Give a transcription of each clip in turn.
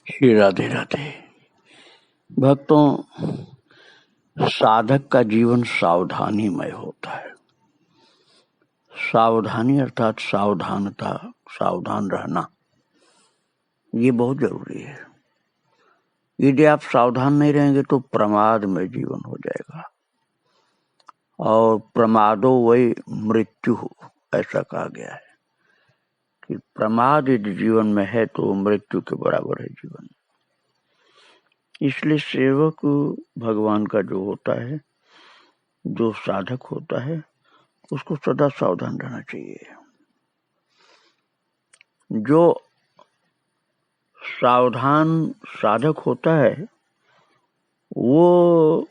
श्री राधे राधे। भक्तों, साधक का जीवन सावधानीमय होता है। सावधानी अर्थात सावधानता, सावधान रहना, ये बहुत जरूरी है। यदि आप सावधान नहीं रहेंगे तो प्रमाद में जीवन हो जाएगा, और प्रमादो वही मृत्यु हो, ऐसा कहा गया है कि प्रमाद यदि जीवन में है तो मृत्यु के बराबर है जीवन। इसलिए सेवक भगवान का जो होता है, जो साधक होता है, उसको सदा सावधान रहना चाहिए। जो सावधान साधक होता है वो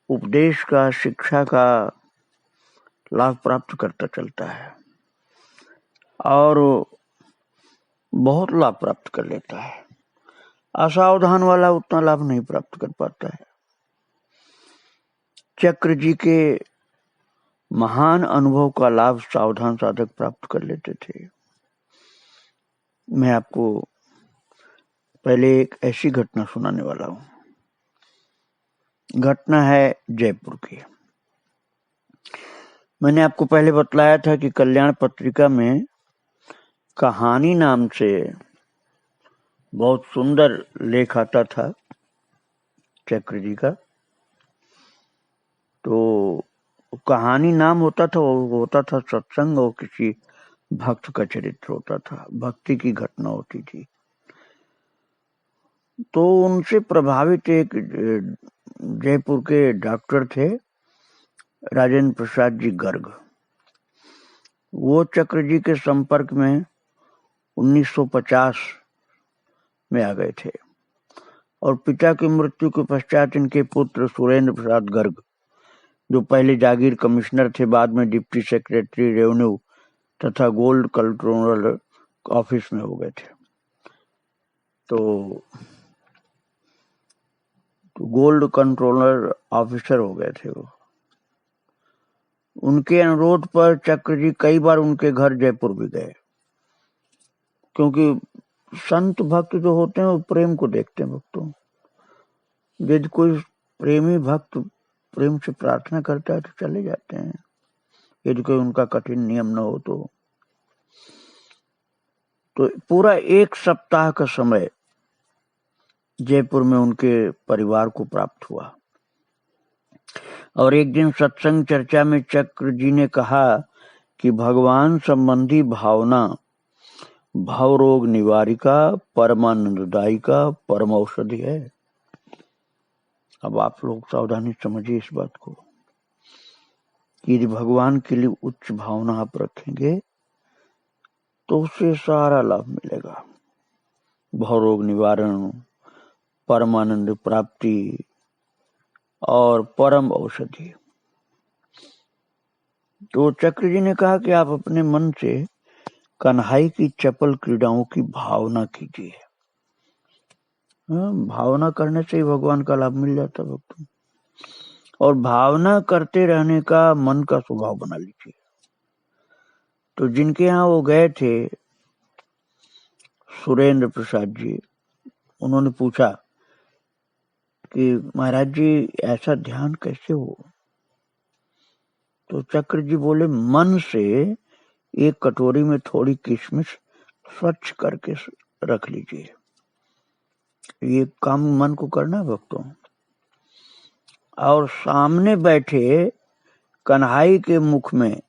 उपदेश का, शिक्षा का लाभ प्राप्त करता चलता है और बहुत लाभ प्राप्त कर लेता है। असावधान वाला उतना लाभ नहीं प्राप्त कर पाता है। चक्र जी के महान अनुभव का लाभ सावधान साधक प्राप्त कर लेते थे। मैं आपको पहले एक ऐसी घटना सुनाने वाला हूँ। घटना है जयपुर की। मैंने आपको पहले बतलाया था कि कल्याण पत्रिका में कहानी नाम से बहुत सुंदर लेख आता था चक्र जी का। तो कहानी नाम होता था, वो होता था सत्संग, और किसी भक्त का चरित्र होता था, भक्ति की घटना होती थी। तो उनसे प्रभावित एक जयपुर के डॉक्टर थे, राजेंद्र प्रसाद जी गर्ग। वो चक्र जी के संपर्क में 1950 में आ गए थे, और पिता की मृत्यु के पश्चात इनके पुत्र सुरेंद्र प्रसाद गर्ग, जो पहले जागीर कमिश्नर थे, बाद में डिप्टी सेक्रेटरी रेवेन्यू तथा गोल्ड कंट्रोलर ऑफिस में हो गए थे। तो गोल्ड कंट्रोलर ऑफिसर हो गए थे वो। उनके अनुरोध पर चक्र जी कई बार उनके घर जयपुर भी गए, क्योंकि संत भक्त जो होते हैं वो प्रेम को देखते हैं। भक्तों, यदि कोई प्रेमी भक्त प्रेम से प्रार्थना करता है तो चले जाते हैं, यदि कोई उनका कठिन नियम न हो तो। पूरा एक सप्ताह का समय जयपुर में उनके परिवार को प्राप्त हुआ। और एक दिन सत्संग चर्चा में चक्र जी ने कहा कि भगवान संबंधी भावना भव रोग निवारिका, परमानंददायिका, परम औषधि है। अब आप लोग सावधानी समझिए इस बात को कि यदि भगवान के लिए उच्च भावना आप रखेंगे तो उससे सारा लाभ मिलेगा। भव रोग निवारण, परमानंद प्राप्ति और परम औषधि। तो चक्र जी ने कहा कि आप अपने मन से कन्हई की चपल क्रीड़ाओं की भावना कीजिए। भावना करने से ही भगवान का लाभ मिल जाता भक्तों। और भावना करते रहने का मन का स्वभाव बना लीजिए। तो जिनके यहाँ वो गए थे सुरेंद्र प्रसाद जी, उन्होंने पूछा कि महाराज जी ऐसा ध्यान कैसे हो? तो चक्र जी बोले, मन से एक कटोरी में थोड़ी किशमिश स्वच्छ करके रख लीजिए। ये काम मन को करना है भक्तों। और सामने बैठे कन्हई के मुख में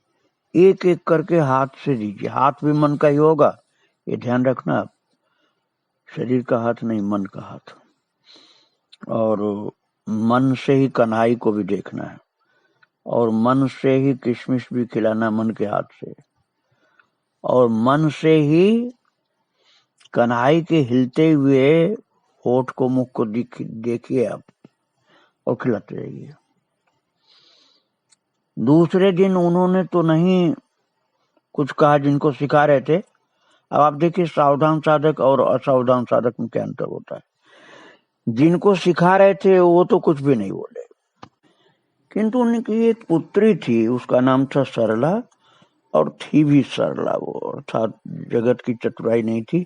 एक एक करके हाथ से दीजिए। हाथ भी मन का ही होगा, ये ध्यान रखना आप। शरीर का हाथ नहीं, मन का हाथ। और मन से ही कन्हई को भी देखना है, और मन से ही किशमिश भी खिलाना मन के हाथ से, और मन से ही कन्हई के हिलते हुए होठ को, मुख को देखिए आप, और खिलाते रहिए। दूसरे दिन उन्होंने तो नहीं कुछ कहा जिनको सिखा रहे थे। अब आप देखिए सावधान साधक और असावधान साधक में क्या अंतर होता है। जिनको सिखा रहे थे वो तो कुछ भी नहीं बोले, किंतु उनकी एक पुत्री थी, उसका नाम था सरला, और थी भी सरला वो, अर्थात जगत की चतुराई नहीं थी,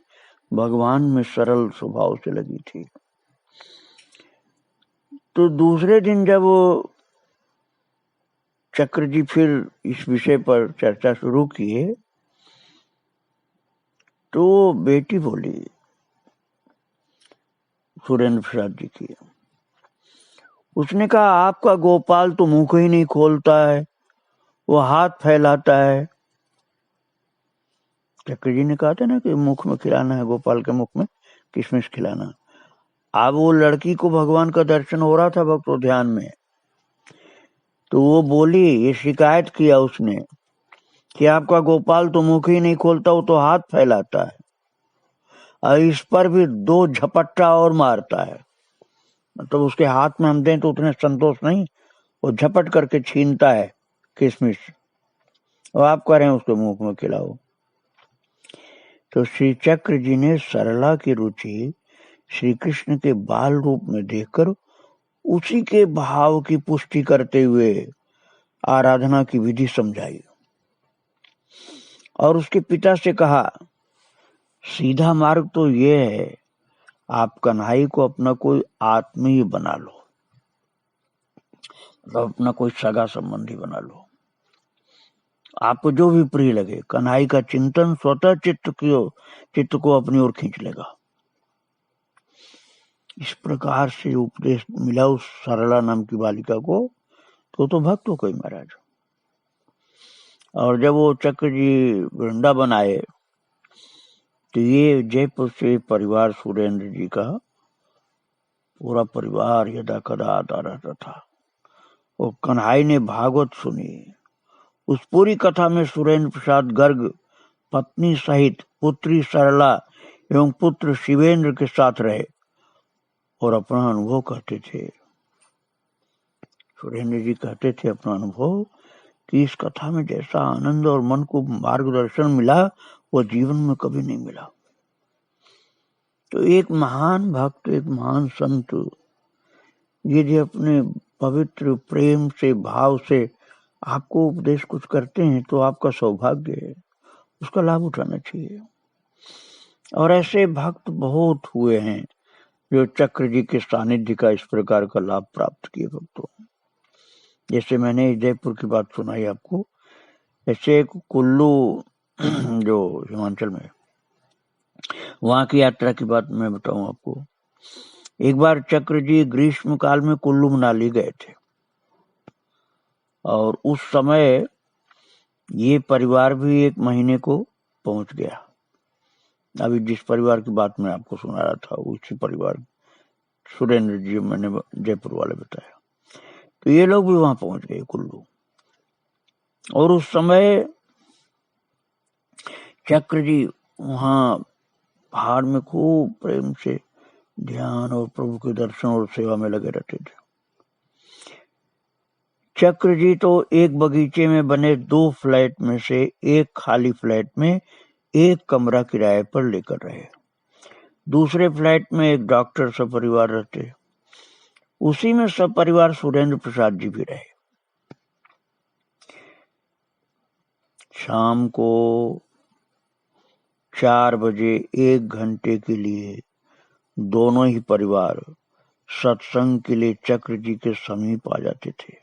भगवान में सरल स्वभाव से लगी थी। तो दूसरे दिन जब वो चक्र जी फिर इस विषय पर चर्चा शुरू किए तो बेटी बोली सुरेंद्र प्रसाद जी की, उसने कहा आपका गोपाल तो मुंह ही नहीं खोलता है, वो हाथ फैलाता है। चक्र जी ने कहा था ना कि मुख में खिलाना है, गोपाल के मुख में किशमिश खिलाना। अब वो लड़की को भगवान का दर्शन हो रहा था भक्तों ध्यान में, तो वो बोली, ये शिकायत किया उसने कि आपका गोपाल तो मुख ही नहीं खोलता, वो तो हाथ फैलाता है और इस पर भी 2 झपट्टा और मारता है। मतलब उसके हाथ में हम दें तो उतने संतोष नहीं, वो झपट करके छीनता है किशमिश, और आप कह रहे हैं उसके मुंह में खिलाओ। तो श्री चक्र जी ने सरला की रुचि श्री कृष्ण के बाल रूप में देखकर उसी के भाव की पुष्टि करते हुए आराधना की विधि समझाई और उसके पिता से कहा, सीधा मार्ग तो ये है, आप कन्हई को अपना कोई आत्मीय बना लो, मतलब अपना कोई सगा संबंधी बना लो, आपको जो भी प्रिय लगे। कन्हई का चिंतन स्वतः चित्त को अपनी ओर खींच लेगा। इस प्रकार से उपदेश मिला उस सरला नाम की बालिका को, तो भक्त हो गई महाराज। और जब वो चक्र जी वृंदावन आए तो ये जयपुर से परिवार सुरेंद्र जी का पूरा परिवार यदा कदा आता रहता था। वो कन्हई ने भागवत सुनी। उस पूरी कथा में सुरेंद्र प्रसाद गर्ग पत्नी सहित पुत्री सरला एवं पुत्र शिवेंद्र के साथ रहे और अपना अनुभव कहते थे। सुरेंद्र जी कहते थे अपना अनुभव कि इस कथा में जैसा आनंद और मन को मार्गदर्शन मिला वो जीवन में कभी नहीं मिला। तो एक महान भक्त, एक महान संत यदि अपने पवित्र प्रेम से, भाव से आपको उपदेश कुछ करते हैं तो आपका सौभाग्य है, उसका लाभ उठाना चाहिए। और ऐसे भक्त बहुत हुए हैं जो चक्र जी के सानिध्य का इस प्रकार का लाभ प्राप्त किए भक्तों। जैसे मैंने जयपुर की बात सुनाई आपको, ऐसे एक कुल्लू जो हिमाचल में, वहां की यात्रा की बात मैं बताऊं आपको। एक बार चक्र जी ग्रीष्म काल में कुल्लू मनाली गए थे और उस समय ये परिवार भी 1 महीने को पहुंच गया। अभी जिस परिवार की बात मैं आपको सुना रहा था उसी परिवार, सुरेंद्र जी मैंने जयपुर वाले बताया, तो ये लोग भी वहां पहुंच गए कुल्लू। और उस समय चक्र जी वहां पहाड़ में खूब प्रेम से ध्यान और प्रभु के दर्शन और सेवा में लगे रहते थे। चक्र जी तो एक बगीचे में बने 2 फ्लैट में से एक खाली फ्लैट में एक कमरा किराए पर लेकर रहे। दूसरे फ्लैट में एक डॉक्टर सपरिवार रहते, उसी में सपरिवार सुरेंद्र प्रसाद जी भी रहे। शाम को 4 बजे 1 घंटे के लिए दोनों ही परिवार सत्संग के लिए चक्र जी के समीप आ जाते थे।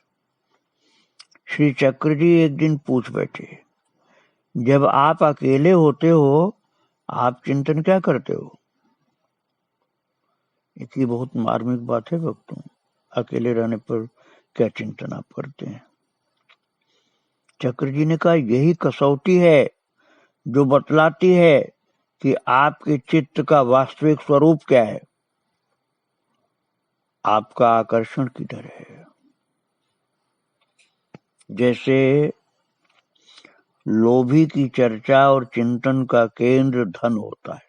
श्री चक्र जी एक दिन पूछ बैठे, जब आप अकेले होते हो आप चिंतन क्या करते हो? ये बहुत मार्मिक बात है भक्तों, अकेले रहने पर क्या चिंतन आप करते हैं? चक्र जी ने कहा, यही कसौटी है जो बतलाती है कि आपके चित्त का वास्तविक स्वरूप क्या है, आपका आकर्षण किधर है। जैसे लोभी की चर्चा और चिंतन का केंद्र धन होता है,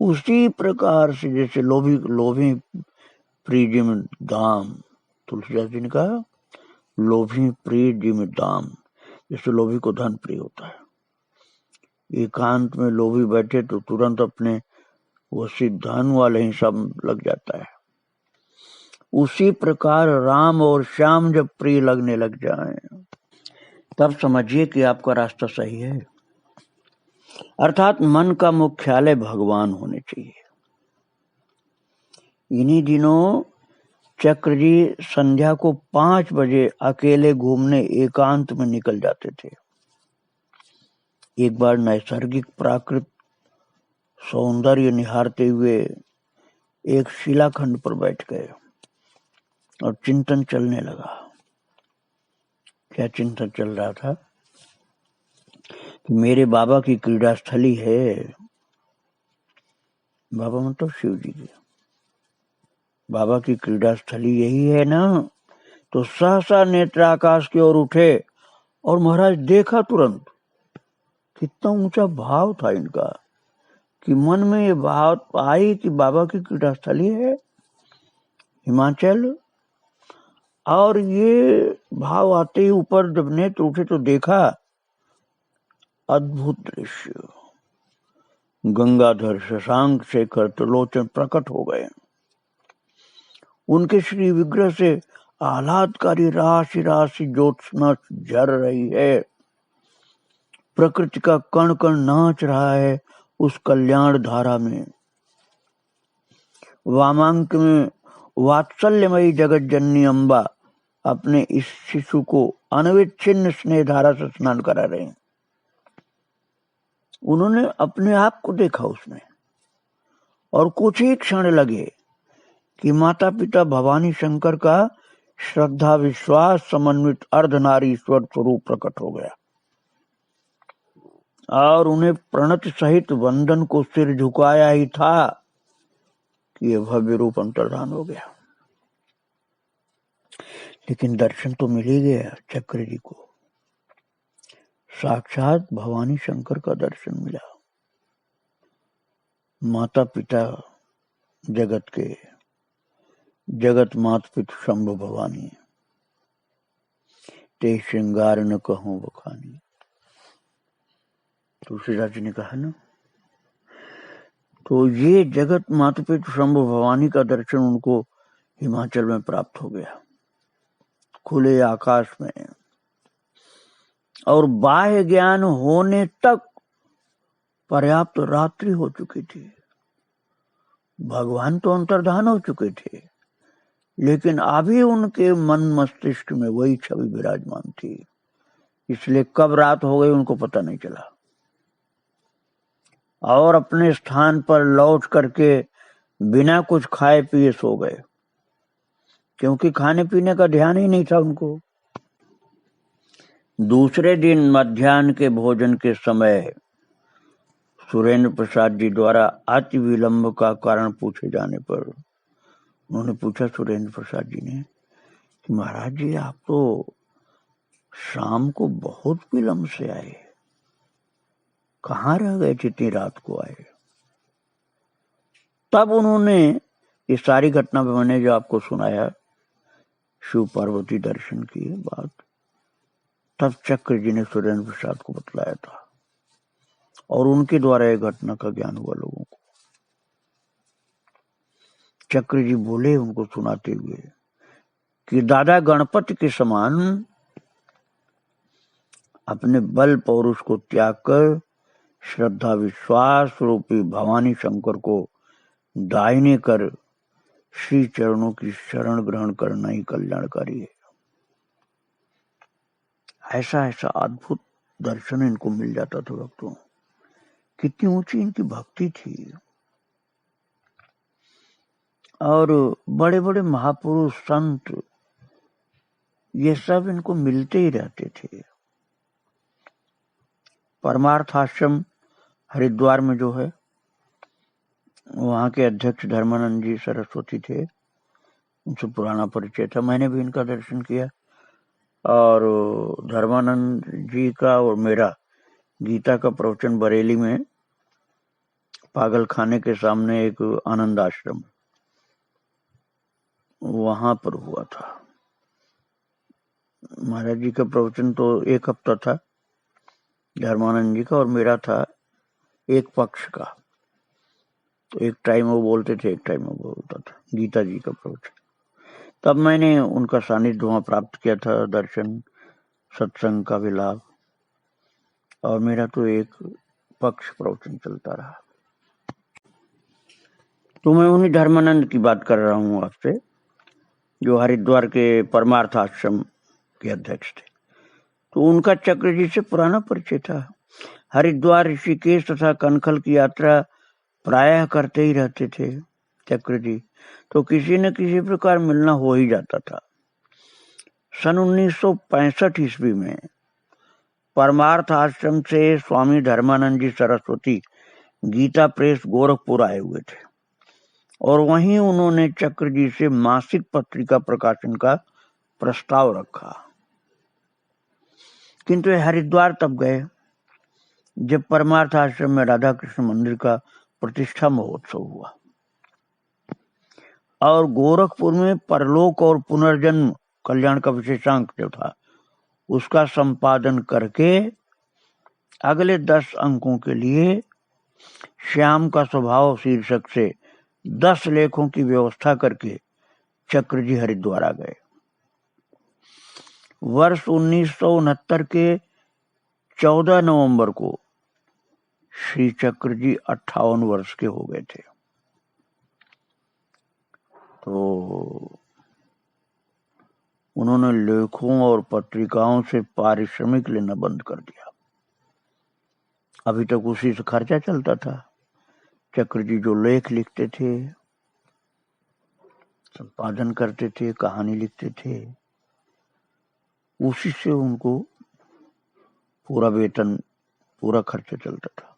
उसी प्रकार से जैसे लोभी प्रिय जिम दाम, तुलसीदास जी ने कहा लोभी प्रिय जिम दाम, जैसे लोभी को धन प्रिय होता है। एकांत में लोभी बैठे तो तुरंत अपने वसी धन वाले ही सब लग जाता है। उसी प्रकार राम और श्याम जब प्रिय लगने लग जाएं तब समझिए कि आपका रास्ता सही है। अर्थात मन का मुख्यालय भगवान होने चाहिए। इन्हीं दिनों चक्र जी संध्या को 5 बजे अकेले घूमने एकांत में निकल जाते थे। एक बार नैसर्गिक प्राकृत सौंदर्य निहारते हुए एक शिलाखंड पर बैठ गए और चिंतन चलने लगा। क्या चिंतन चल रहा था कि मेरे बाबा की क्रीड़ा स्थली है। बाबा मतलब शिव जी की बाबा की क्रीड़ा स्थली यही है ना। तो सहसा नेत्र आकाश की ओर उठे और महाराज देखा तुरंत। कितना ऊंचा भाव था इनका कि मन में ये भाव आई कि बाबा की क्रीड़ा स्थली है हिमाचल। और ये भाव आते ही ऊपर जब नेत्र उठे तो देखा अद्भुत दृश्य। गंगाधर शशांक शेखर त्रिलोचन प्रकट हो गए। उनके श्री विग्रह से आह्लादकारी राशि राशि ज्योत्सना झर रही है। प्रकृति का कण कण नाच रहा है उस कल्याण धारा में। वामांक में वात्सल्यमयी जगत जननी अम्बा अपने इस शिशु को अनविच्छिन्न स्नेह धारा से स्नान करा रहे हैं। उन्होंने अपने आप को देखा उसमें और कुछ ही क्षण लगे कि माता पिता भवानी शंकर का श्रद्धा विश्वास समन्वित अर्धनारीश्वर स्वरूप प्रकट हो गया और उन्हें प्रणत सहित वंदन को सिर झुकाया ही था कि यह भव्य रूप अंतर्धान हो गया। लेकिन दर्शन तो मिल ही गया चक्र जी को। साक्षात भवानी शंकर का दर्शन मिला। माता पिता जगत के जगत मात पितु शंभु भवानी ते श्रृंगार न कहूं बखानी। तुलसीदास जी ने कहा ना। तो ये जगत माता पितु शंभु भवानी का दर्शन उनको हिमाचल में प्राप्त हो गया खुले आकाश में। और बाह्य ज्ञान होने तक पर्याप्त रात्रि हो चुकी थी। भगवान तो अंतर्धान हो चुके थे लेकिन अभी उनके मन मस्तिष्क में वही छवि विराजमान थी। इसलिए कब रात हो गई उनको पता नहीं चला और अपने स्थान पर लौट करके बिना कुछ खाए पिए सो गए क्योंकि खाने पीने का ध्यान ही नहीं था उनको। दूसरे दिन मध्याह्न के भोजन के समय सुरेंद्र प्रसाद जी द्वारा अति विलंब का कारण पूछे जाने पर उन्होंने पूछा सुरेंद्र प्रसाद जी ने कि महाराज जी आप तो शाम को बहुत विलंब से आए, कहाँ रह गए जितनी रात को आए। तब उन्होंने ये सारी घटना मैंने जो आपको सुनाया शिव पार्वती दर्शन की बात, तब चक्र जी ने सुरेंद्र प्रसाद को बतलाया था और उनके द्वारा यह घटना का ज्ञान हुआ लोगों को। चक्र जी बोले उनको सुनाते हुए कि दादा गणपति के समान अपने बल पौरुष को त्याग कर श्रद्धा विश्वास रूपी भवानी शंकर को दाहिने कर श्री चरणों की शरण ग्रहण करना ही कल्याणकारी है। ऐसा ऐसा अद्भुत दर्शन इनको मिल जाता था भक्तों। कितनी ऊंची इनकी भक्ति थी। और बड़े बड़े महापुरुष संत ये सब इनको मिलते ही रहते थे। परमार्थ आश्रम हरिद्वार में जो है वहां के अध्यक्ष धर्मानंद जी सरस्वती थे, उनसे पुराना परिचय था। मैंने भी इनका दर्शन किया और धर्मानंद जी का और मेरा गीता का प्रवचन बरेली में पागल खाने के सामने एक आनंद आश्रम वहां पर हुआ था। महाराज जी का प्रवचन तो 1 हफ्ता था, धर्मानंद जी का और मेरा था एक पक्ष का। तो एक टाइम वो बोलते थे, एक टाइम वो बोलता था, गीता जी का प्रवचन। तब मैंने उनका सानिध्य वहां प्राप्त किया था, दर्शन सत्संग का भी लाभ। और मेरा तो एक निष्पक्ष प्रवचन चलता रहा। तो मैं उन्हीं धर्मानंद की बात कर रहा हूँ आपसे, जो हरिद्वार के परमार्थ आश्रम के अध्यक्ष थे। तो उनका चक्र जी से पुराना परिचय था। हरिद्वार, ऋषिकेश तथा कनखल की यात्रा प्रायः करते ही रहते थे चक्र जी, तो किसी न किसी प्रकार मिलना हो ही जाता था। सन 1965 ईस्वी में परमार्थ आश्रम से स्वामी धर्मानंद जी सरस्वती गीता प्रेस गोरखपुर आए हुए थे और वहीं उन्होंने चक्र जी से मासिक पत्रिका प्रकाशन का प्रस्ताव रखा। किंतु हरिद्वार तब गए जब परमार्थ आश्रम में राधा कृष्ण मंदिर का प्रतिष्ठा महोत्सव हुआ और गोरखपुर में परलोक और पुनर्जन्म कल्याण का विशेषांक जो था उसका संपादन करके अगले 10 अंकों के लिए श्याम का स्वभाव शीर्षक से 10 लेखों की व्यवस्था करके चक्र जी हरिद्वार आ गए। वर्ष 1969 के 14 नवंबर को श्री चक्र जी 58 वर्ष के हो गए थे। तो उन्होंने लेखों और पत्रिकाओं से पारिश्रमिक लेना बंद कर दिया। अभी तक उसी से खर्चा चलता था। चक्र जी जो लेख लिखते थे, संपादन करते थे, कहानी लिखते थे, उसी से उनको पूरा वेतन, पूरा खर्चा चलता था।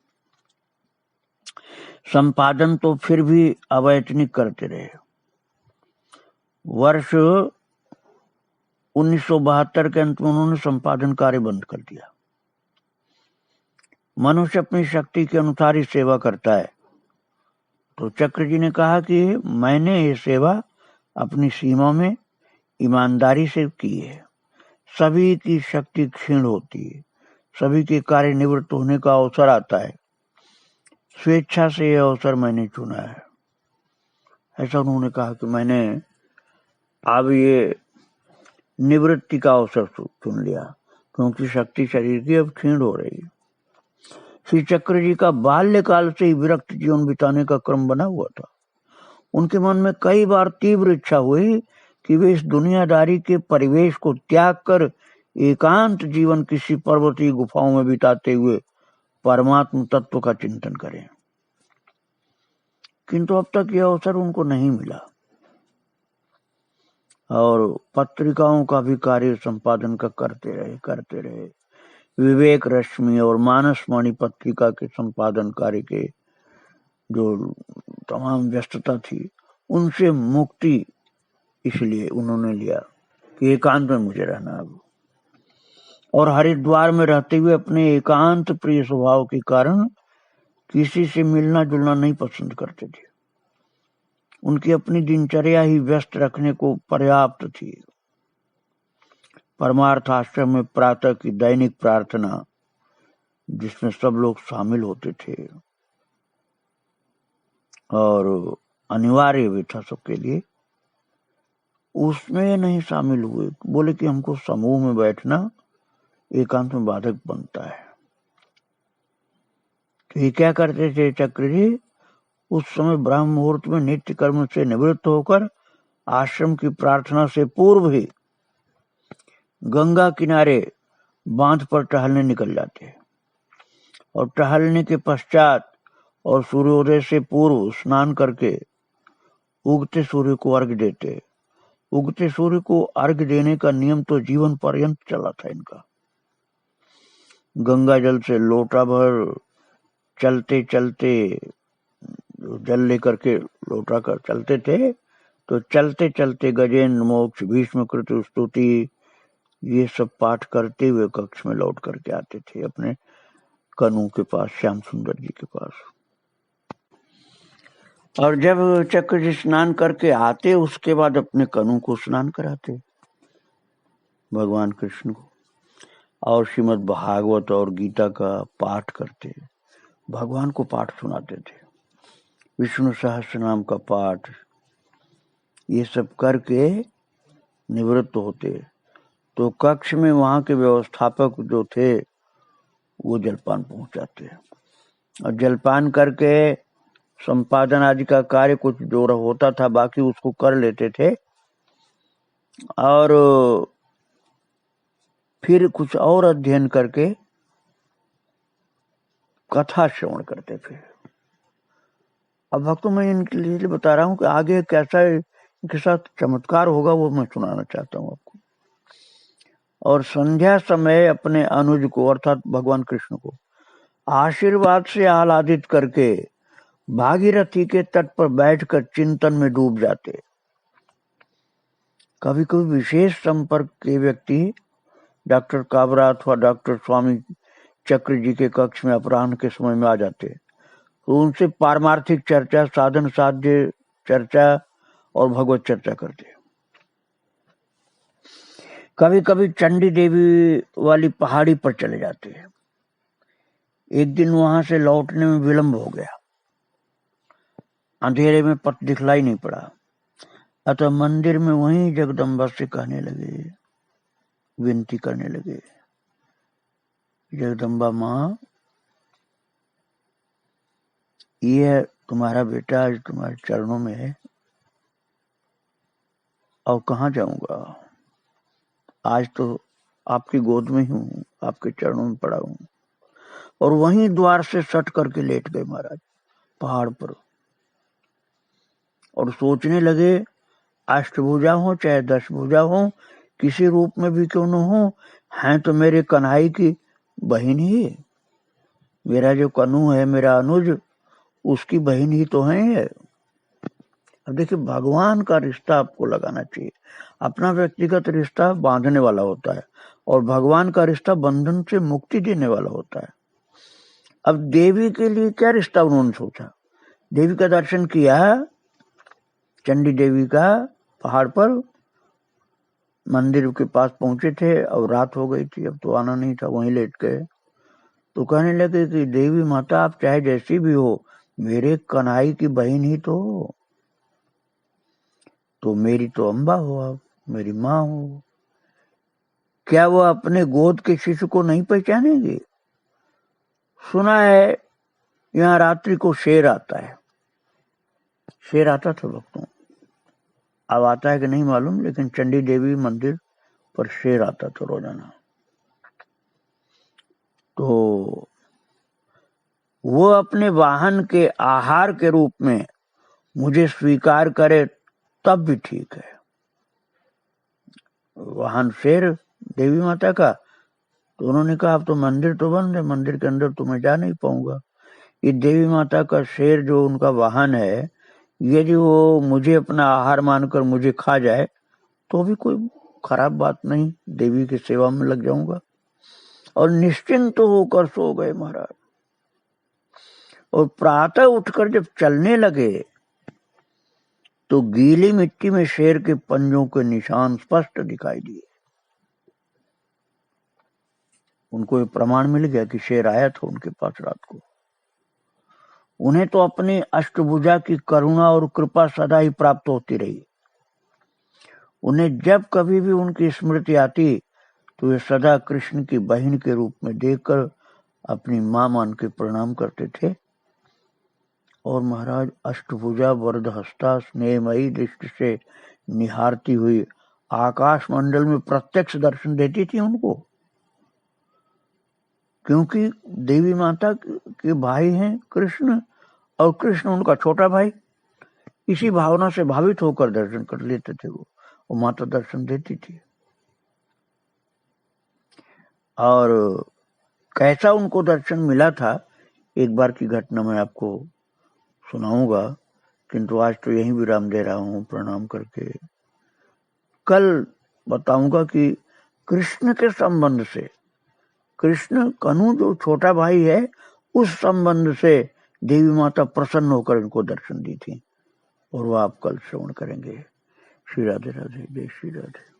संपादन तो फिर भी अवैतनिक करते रहे। वर्ष 1972 के अंत में उन्होंने संपादन कार्य बंद कर दिया। मनुष्य अपनी शक्ति के अनुसार ही सेवा करता है। तो चक्र जी ने कहा कि मैंने ये सेवा अपनी सीमा में ईमानदारी से की है। सभी की शक्ति क्षीण होती है, सभी के कार्य निवृत्त होने का अवसर आता है। स्वेच्छा से यह अवसर मैंने चुना है। ऐसा उन्होंने कहा कि मैंने अब ये निवृत्ति का अवसर चुन लिया क्योंकि शक्ति शरीर की अब क्षीण हो रही है। श्री चक्र जी का बाल्यकाल से ही विरक्त जीवन बिताने का क्रम बना हुआ था। उनके मन में कई बार तीव्र इच्छा हुई कि वे इस दुनियादारी के परिवेश को त्याग कर एकांत जीवन किसी पर्वतीय गुफाओं में बिताते हुए परमात्म तत्व का चिंतन करें, किंतु अब तक यह अवसर उनको नहीं मिला। और पत्रिकाओं का भी कार्य संपादन का करते रहे। विवेक रश्मि और मानसवाणी पत्रिका के संपादन कार्य के जो तमाम व्यस्तता थी उनसे मुक्ति इसलिए उन्होंने लिया कि एकांत में मुझे रहना अब। और हरिद्वार में रहते हुए अपने एकांत प्रिय स्वभाव के कारण किसी से मिलना जुलना नहीं पसंद करते थे। उनकी अपनी दिनचर्या ही व्यस्त रखने को पर्याप्त थी। परमार्थ आश्रम में प्रातः की दैनिक प्रार्थना जिसमें सब लोग शामिल होते थे और अनिवार्य भी था सबके लिए, उसमें नहीं शामिल हुए। बोले कि हमको समूह में बैठना एकांत में बाधक बनता है। तो ये क्या करते थे चक्र जी? उस समय ब्रह्म मुहूर्त में नित्य कर्म से निवृत्त होकर आश्रम की प्रार्थना से पूर्व ही गंगा किनारे बांध पर टहलने निकल जाते और टहलने के पश्चात और सूर्योदय से पूर्व स्नान करके उगते सूर्य को अर्घ्य देते। उगते सूर्य को अर्घ्य देने का नियम तो जीवन पर्यंत चला था इनका। गंगा जल से लोटा भर चलते चलते जल लेकर के लोटा कर चलते थे, तो चलते चलते गजेंद्र मोक्ष, भीष्म कृत स्तुति, ये सब पाठ करते हुए कक्ष में लौट करके आते थे अपने कनु के पास, श्याम सुंदर जी के पास। और जब चक्र जी स्नान करके आते उसके बाद अपने कनु को स्नान कराते भगवान कृष्ण को, और श्रीमद् भागवत और गीता का पाठ करते, भगवान को पाठ सुनाते थे, विष्णु सहस्त्र नाम का पाठ, ये सब करके निवृत्त होते। तो कक्ष में वहां के व्यवस्थापक जो थे वो जलपान पहुंचाते। और जलपान करके संपादन आदि का कार्य कुछ जो होता था बाकी उसको कर लेते थे, और फिर कुछ और अध्ययन करके कथा श्रवण करते थे। अब भक्तों मैं इनके लिए बता रहा हूँ कि आगे कैसा इनके साथ चमत्कार होगा वो मैं सुनाना चाहता हूँ आपको। और संध्या समय अपने अनुज को अर्थात भगवान कृष्ण को आशीर्वाद से आह्लादित करके भागीरथी के तट पर बैठकर चिंतन में डूब जाते। कभी कभी विशेष संपर्क के व्यक्ति डॉक्टर काबरा अथवा डॉक्टर स्वामी चक्र जी के कक्ष में अपराह्न के समय में आ जाते, तो उनसे पारमार्थिक चर्चा, साधन साध्य चर्चा और भगवत चर्चा करते। कभी कभी चंडी देवी वाली पहाड़ी पर चले जाते हैं। एक दिन वहां से लौटने में विलंब हो गया, अंधेरे में पथ दिखलाई नहीं पड़ा, अतः मंदिर में वहीं जगदम्बा से कहने लगे, विनती करने लगे, जगदम्बा माँ, ये तुम्हारा बेटा आज तुम्हारे चरणों में है, और कहाँ जाऊंगा, आज तो आपकी गोद में ही हूँ, आपके चरणों में पड़ा हूँ। और वहीं द्वार से सट करके लेट गए महाराज पहाड़ पर, और सोचने लगे, अष्टभुजा हो चाहे 10 भुजा हो, किसी रूप में भी क्यों न हो, हैं तो मेरे कन्हई की बहन ही, मेरा जो कन्हू है, मेरा अनुज, उसकी बहन ही तो है। अब देखिए, भगवान का रिश्ता आपको लगाना चाहिए। अपना व्यक्तिगत रिश्ता बांधने वाला होता है और भगवान का रिश्ता बंधन से मुक्ति देने वाला होता है। अब देवी के लिए क्या रिश्ता उन्होंने सोचा, देवी का दर्शन किया, चंडी देवी का पहाड़ पर, मंदिर के पास पहुंचे थे, अब रात हो गई थी, अब तो आना नहीं था, वहीं लेट गए। तो कहने लगे कि देवी माता, आप चाहे जैसी भी हो, मेरे कन्हई की बहन ही तो हो, तो मेरी तो अम्बा हो, आप मेरी माँ हो, क्या वो अपने गोद के शिशु को नहीं पहचानेंगे? सुना है यहाँ रात्रि को शेर आता है, शेर आता था भक्तों, अब आता है कि नहीं मालूम, लेकिन चंडी देवी मंदिर पर शेर आता था रोजाना। तो वो अपने वाहन के आहार के रूप में मुझे स्वीकार करे तब भी ठीक है। वाहन शेर देवी माता का, तो उन्होंने कहा अब तो मंदिर तो बंद है, मंदिर के अंदर तो मैं जा नहीं पाऊंगा, ये देवी माता का शेर जो उनका वाहन है, यदि वो मुझे अपना आहार मानकर मुझे खा जाए तो भी कोई खराब बात नहीं, देवी की सेवा में लग जाऊंगा। और निश्चिंत होकर सो गए महाराज। और प्रातः उठकर जब चलने लगे तो गीली मिट्टी में शेर के पंजों के निशान स्पष्ट दिखाई दिए। उनको ये प्रमाण मिल गया कि शेर आया था उनके पास रात को। उन्हें तो अपनी अष्टभुजा की करुणा और कृपा सदा ही प्राप्त होती रही। उन्हें जब कभी भी उनकी स्मृति आती तो वे सदा कृष्ण की बहन के रूप में देखकर अपनी मां मान के प्रणाम करते थे। और महाराज अष्टभुजा वरद हस्ता स्नेहमयी दृष्टि से निहारती हुई आकाश मंडल में प्रत्यक्ष दर्शन देती थी उनको, क्योंकि देवी माता के भाई हैं कृष्ण और कृष्ण उनका छोटा भाई। इसी भावना से भावित होकर दर्शन कर लेते थे वो, और माता दर्शन देती थी। और कैसा उनको दर्शन मिला था, एक बार की घटना मैं आपको सुनाऊंगा, किंतु आज तो यहीं विराम दे रहा हूं प्रणाम करके। कल बताऊंगा कि कृष्ण के संबंध से, कृष्ण कन्हू जो छोटा भाई है, उस संबंध से देवी माता प्रसन्न होकर इनको दर्शन दी थी, और वह आप कल श्रवण करेंगे। श्री राधे राधे, जय श्री राधे।